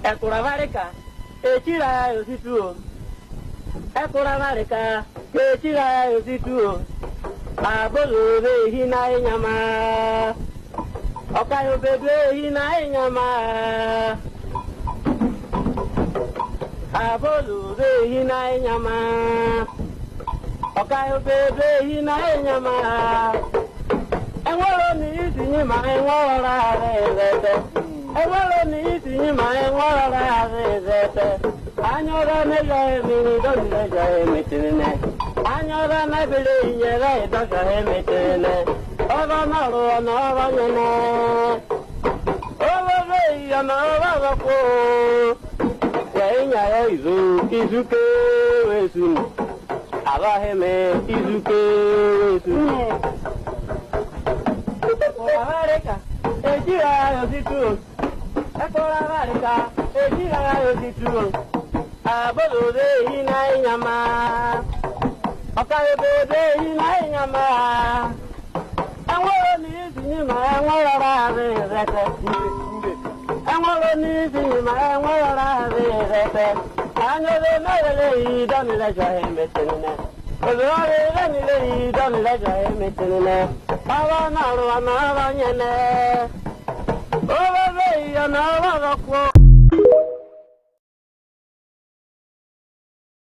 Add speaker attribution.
Speaker 1: Ekura vareka, echira yositu. Ekura vareka, echira yositu. Abolo be hina inyama. Okayo bebe hina inyama. Abolo be hina inyama. Okayo bebe hina inyama. Enwolo ni itinyi ma enwora rete. Enwolo ni itinyi ma enwora rete. Anyora ne jae mi do ne jae mitine. Anyora na bele nyera do jae mitine. Ora na ro na ro nyene. Ora re ya na ro ko. Ya nya ya izuke wesu. Aba heme izuke wesu. Vareka, ejira yositu. Ekora vareka, ejira yositu. Abolo de hina inyama. Okayo bebe hina inyama. Enwolo ni sinyima enwolo rete. Enwolo ni sinyima enwolo rete. Anyole mele idoni le jahe metene. Olore le idoni le jahe metene. Awa na ro na ro nyene. Owa ve ya na ro ko.